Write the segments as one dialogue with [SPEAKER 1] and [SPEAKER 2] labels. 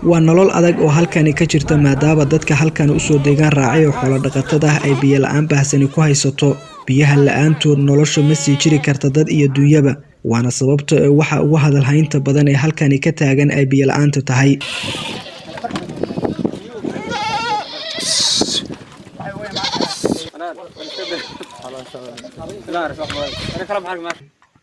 [SPEAKER 1] waa nolol adag oo halkani ka jirta maadaama dadka halkan u soo deegaan raacay oo xoolo dhaqatada ah ay biyo la'aan baahsani ku haysato biyaha la'aantood nolosha ma sii jiri karta dad iyo dunyaba waana sababta waxa ugu hadal haynta badan ee halkani ka taagan ay biyo la'aanta tahay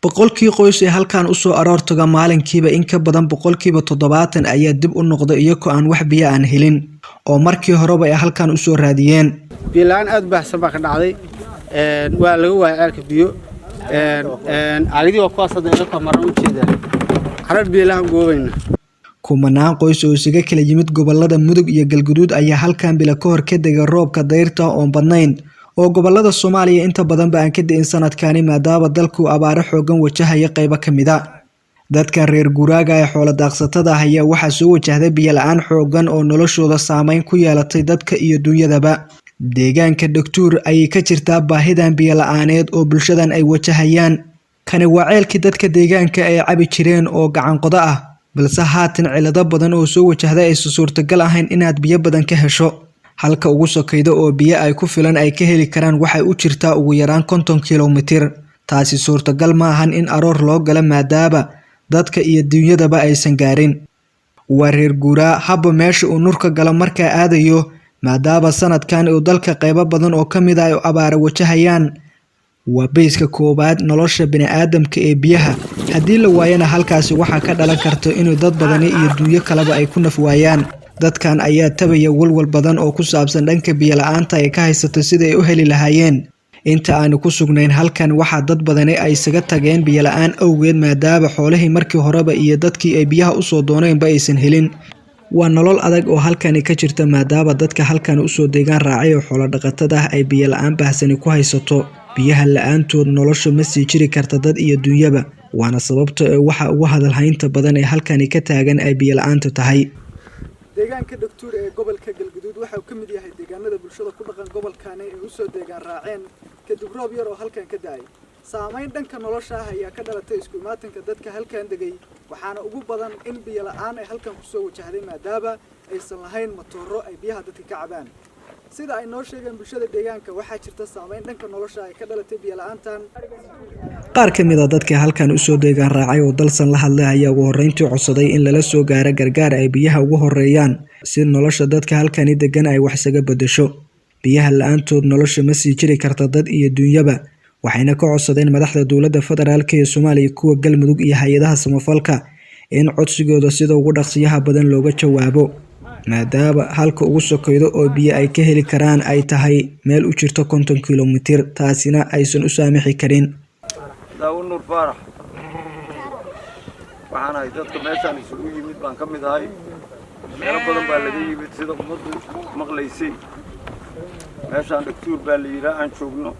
[SPEAKER 1] boqolkii qoys ee halkan u soo aroortaga maalinkiiba in ka badan 70% ayaa dib u noqday iyagoo aan wax biyo aan helin oo markii horeba ay halkan u soo raadiyeen
[SPEAKER 2] biyo la'aan aad baahsan baa ka dhacday waa laga waayay ceelka biyo caagidii waa kuwaas hadda iga maran u jeeda qarar biyo la'aan goobayna
[SPEAKER 1] kumanaan qoys oo isaga kala yimid gobolada Mudug iyo Galgaduud ayaa halkan bila ka hor ka degay roobka dayrta oo badnayn oo gobolada Soomaaliya inta badan baan ka da'in sanadkani maadaama dalku abaaro xoogan wajahaya qayb ka mid ah dadka reer guraaga ee xoolo daaqsatada ah ayaa waxa soo wajahday biyo la'aan xoogan oo noloshooda saameyn ku yeelatay dadka iyo dunyadaba deegaanka Doctor ay ka jirtaa baahidan biyo la'aaneed oo bulshadan ay wajahayaan kana waceelkii dadka deegaanka ay cabi jireen oo gacan qodo ah balse haatan cilado badan oo soo wajahday ay suurtagal ahayn inaad biyo badan ka hesho halka ugu sokaydo oo biyo ay ku filan ay ka heli karaan waxay u jirtaa ugu yaraan 50 kilomitir taasi suurtagal ma ahan in aroor loo gala maadaama dadka iyo dunyadaba aysan gaarin waa reer guuraa habba meesha uu nurka gala marka aadayo maadaama sanadkan uu dalka qayb badan oo kamid ah abaar wajahayaan waa bayska koobaad nolosha bini'aadamka ee biyaha hadii la waayana halkaasi waxa ka dhalan karto inuu dad badan iyo dunyo kaleba ay ku nafwaayaan dadkan ayaa tabaya walwal badan oo ku saabsan dhanka biyo la'aanta ay ka haysato sida ay u heli lahaayeen inta aan ku sugnayn halkan waxa dad badan ay isaga tageen biyo la'aan awgeed maadaama xoolihii markii horeba iyo dadkii ay biyaha u soo dooneenba aysan helin waa nolol adag oo halkani ka jirta maadaama dadka halkan u soo deegaan raacay oo xoolo dhaqatada ah ay biyo la'aan baahsani ku haysato biyaha la'aantood nolosha ma sii jiri karta dad iyo dunyaba waana sababta waxa ugu hadal haynta badan ee halkani ka taagan ay biyo la'aanta tahay
[SPEAKER 3] deegaanka Doctor ee gobolka Galgaduud waxa uu kamid yahay deegaanada bulshada ku dhaqan gobolkan ee u soo deegaan raaceen kadib roob yar oo halkan ka daay saameyn dhanka nolosha ah ayaa ka dhalatay isku imaatinka dadka halkan degay waxaana ugu badan in biyo la'aan ay halkan ku soo wajahday maadaama aysan lahayn matooro ay biyaha dadka ka cabaan sida ay noo sheegeen bulshada deegaanka waxa jirta saameyn dhanka nolosha ay ka dhalatay biyo la'aantan
[SPEAKER 1] qaar kamid ah dadka halkan u soo deegaan raacay oo dalsan la hadlay ayaa ugu horeyntii codsaday in lala soo gaaro gargaar ay biyaha ugu horeeyaan si nolosha dadka halkan degan ay wax isaga bedesho biyaha la'aantood nolosha ma sii jiri karta dad iyo dunyaba waxayna ka codsadeen madaxda dawladda federaalka ee Soomaaliya kuwa Galmudug iyo hay'adaha samafalka in codsigooda sida ugu dhaqsiyaha badan looga jawaabo maadaama halka ugu sokaydo oo biyo ay ka heli karaan ay tahay meel u jirto 50 kilomitir taasina aysan u saamixi karin
[SPEAKER 4] daawun nur farax waxaan ahay dadka meeshaan isugu yimid baan ka mid ahay meelo badan baa laga yimid sida ummaddu maqlaysay meeshaan Doctor baa la yiraahdaa aan joogno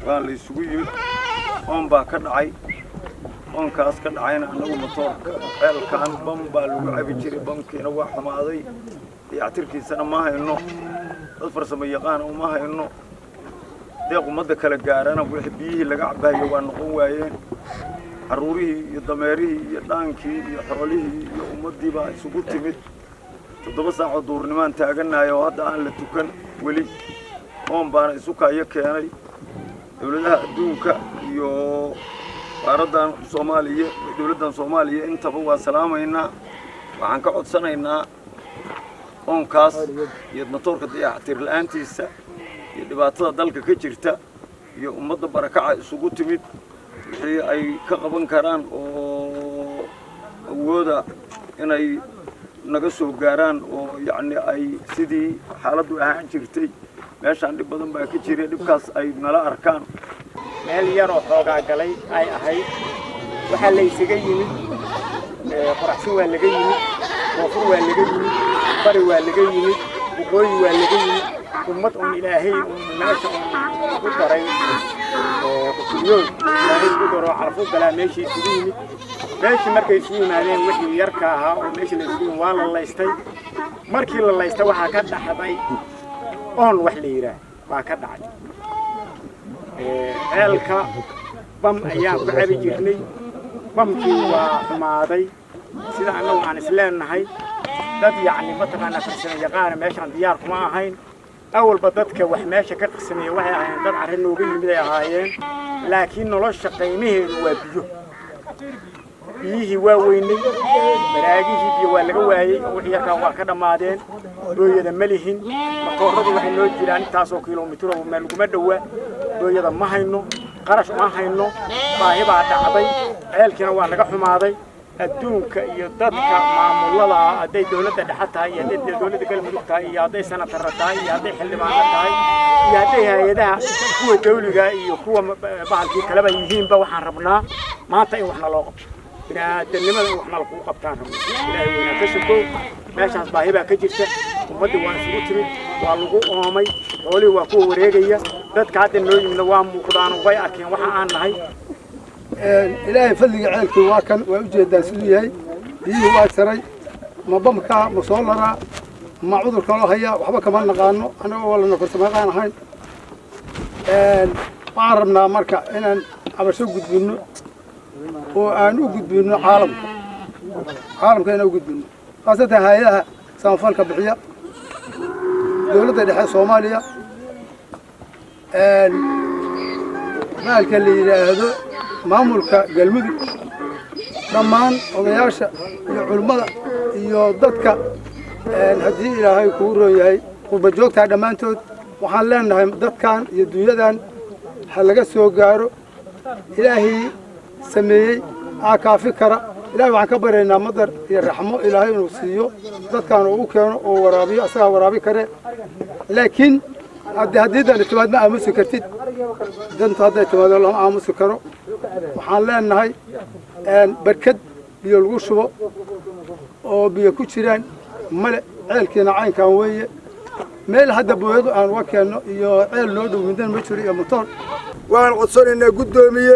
[SPEAKER 4] waa la isugu yimid oon baa ka dhacay oonkaas ka dhacayna anagu matoorka ceelkaan bam baa lagu cabi jiray bamkiina waa xumaaday dayactirkiisana ma hayno dad farsamo yaqaan uma hayno deeq ummadda kala gaarana wixii biyihii laga cabayo waa noqon waayeen caruurihii iyo dameerihii iyo dhaankii iyo xoolihii iyo ummaddii baa isugu timid 7 saac oo duurnimaan taaganahay oo hadda aan la tukan weli oon baana isu kaayo keenay dawladaha adduunka iyo qaaradan Soomaaliya dawladdan Soomaaliya intaba waa salaamayna waxaan ka codsanaynaa oonkaas iyo matoorka dayactir la'aantiisa iyo dhibaatada dalka ka jirta iyo ummadda barakaca isugu timid wixii ay ka qaban karaan oo awooda inay naga soo gaaraan oo yacni ay sidii xaaladdu ahaan jirtay meeshaan dhib badan baa ka jiray dhibkaas ay nala arkaan
[SPEAKER 2] meel yar oo xoogaa galay ay ahayd waxa la isaga yimid qoraxsi waa laga yimid koonfur waa laga yimid bari waa laga yimid waqooyi waa laga yimid ummad oo ilaahay meesha ku daray qofkiyo ilaahay ku daro carfu galaa meeshii isugu yimid meeshii markay isugu yimaadeen wixii yarka ahaa oo meeshii la isugu waa la laystay markii la laystay waxaa ka dhaxday oon wax la yiraahdo baa ka dhacay ceelka bam ayaan ku cabi jirnay bamkii waa xumaaday sida annagu aan isleenahay dad yacni mataqaanaa farsamo yaqaana meeshaan diyaar kuma ahayn awalba dadka wax meesha ka qismay waxay ahaayeen dad arrin nooga yimid ay ahaayeen laakiin nolosha qiimaheedu waa biyihii waa weynay baraagihii biyo waa laga waayey oo wixii yarkaa waa ka dhammaadeen booyada ma lihin matoorradii waxay noo jiraan intaasoo kiiloomitir oo meel laguma dhowaa booyada ma hayno qarash ma hayno baahi baa dhacday ceelkiina waa naga xumaaday adduunka iyo dadka maamulada hadday dawladda dhexe tahay iyo hadday dawladda galmudug tahay iyo hadday sanatarra tahay iyo hadday xildhibaano tahay iyo hadday hay-adaha kuwa dawliga iyo kuwa bahalkii kaleba yihiinba waxaan rabnaa maanta in waxna loo qabto bini'aadanimada in waxna lagu qabtaan rabno ilaahay weynaa ka shaqo meeshaas baahi baa ka jirta ummaddii waa isugu timid waa lagu oomay xoolihii waa kuwa wareegaya dadka hadda noo yimidna waa muuqdaan way arkeen waxa aan nahay
[SPEAKER 5] ilaahay fadliga ceelkii waa kan waa ujeedaan siduu yahay biyihii waa jaray ma bamkaa ma soo laraa ma cudur kaloo hayaa waxba kama naqaano annaga waa lana farsamayaqaan ahayn waxaan rabnaa marka inaan cabasho gudbinno oo aan u gudbinno caalamka inaan u gudbinno khaasatan hay-adaha samafalka bixiya dawladda dhexe Soomaaliya maalka la yiraahdo maamulka galmudug dhammaan odayaasha iyo culimada iyo dadka haddii ilaahay kuu roon yahay qurba joogtaa dhammaantood waxaan leenahay dadkan iyo dunyadan ha laga soo gaaro ilaahay sameeyey aa kaafi kara ilaahay waxaan ka baryaynaa madar iyo raxmo ilaahay inuu siiyo dadkan uu u keeno oo waraabiyo asagaa waraabi kare laakiin haddii dan timaad ma aamusi kartid dantu hadday timaado lama aamusi karo waxaan leenahay barkad biyo lagu shubo oo biyo ku jiraan male ceelkiina caynkan weeye meel hadda booyadu aan uga keenno iyo ceel noo dhow midna ma jiro iyo motoor
[SPEAKER 6] waxaan codsanaynaa guddoomiye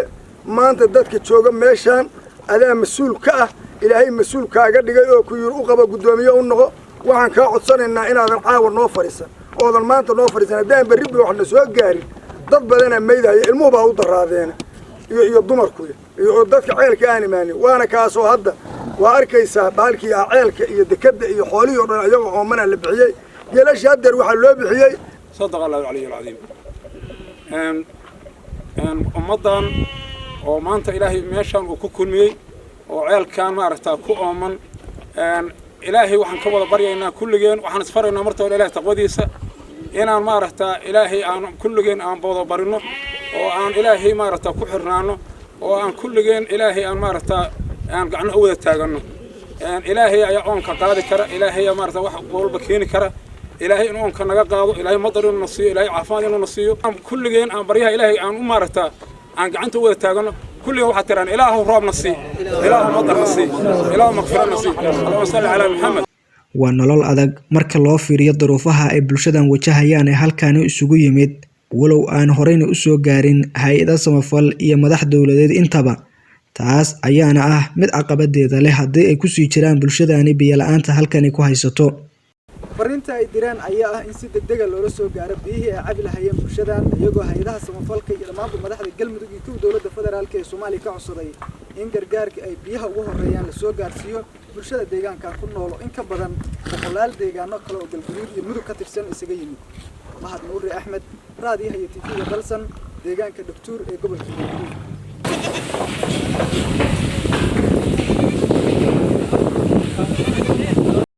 [SPEAKER 6] maanta dadka jooga meeshaan adaa mas-uul ka ah ilaahay mas-uul kaaga dhigay oo ku yiri u qaba guddoomiye u noqo waxaan kaa codsanaynaa inaadan caawa noo fadhiisan oodan maanta noo fadhiisan haddaan berri bi waxna soo gaarin dad badanaa maydaya ilmuhu baa u daraadeena iyo dumarku iyo dadka ceelka aan imaanin waana kaasoo hadda waa arkaysaa baalkii ah ceelka iyo dekadda iyo xoolihii oo dhan iyagoo oomana la bixiyey geelashii haddeer waxaa loo bixiyey
[SPEAKER 7] صدق الله العلي العظيم ummadan oo maanta ilaahay meeshan uu ku kulmiyey oo ceelkan maaragtaa ku ooman ilaahay waxaan ka wada baryaynaa kulligeen waxaan isfaraynaa marta hore ilaahay taqwadiisa inaan maaragtaa ilaahay aan kulligeen aan wada barino oo aan ilaahay maaragtaa ku xirnaano oo aan kulligeen ilaahay aan maaragtaa aan gacno u wada taagano ilaahay ayaa oonka qaadi kara ilaahay ayaa maaragtaa wax walba keeni kara ilaahay inuu oonka naga qaado ilaahay madar inuu na siiyo ilaahay caafimaad inuu na siiyo kulligeen aan baryaha ilaahay aan u maaragtaa aan gacanta u wada taagano kulligeen waxaa tiraan ilaahu roob na sii ilaahu madar na sii ilaahu maqfira na sii allahumma salli ala muhammad
[SPEAKER 1] waa nolol adag marka loo fiiriyo duruufaha ay bulshadan wajahayaan ee halkaani isugu yimid walow aan horeyna u soo gaarin hay-ada samafal iyo madax dowladeed intaba taas ayaana ah mid caqabadeeda leh haddii ay ku sii jiraan bulshadani biyo la-aanta halkani ku haysato
[SPEAKER 3] fariinta ay direen ayaa ah in si degdeg ah loola soo gaaro biyihii ay cabi lahayeen bulshadan iyagoo hay-adaha samafalka iyo dhammaanba madaxda galmudug iyo kuwa dowladda federaalka ee Soomaaliya ka codsaday in gargaarka ay biyaha ugu horeeyaan la soo gaarsiiyo bulshada deegaanka ku nool in ka badan boqolaal deegaano kale oo galguduud iyo mudug ka tirsan isaga yimid Mahad Nuuri Axmed raadiyaha iyo TV-ga dalsan deegaanka Dhagtuur ee gobolka Galguduud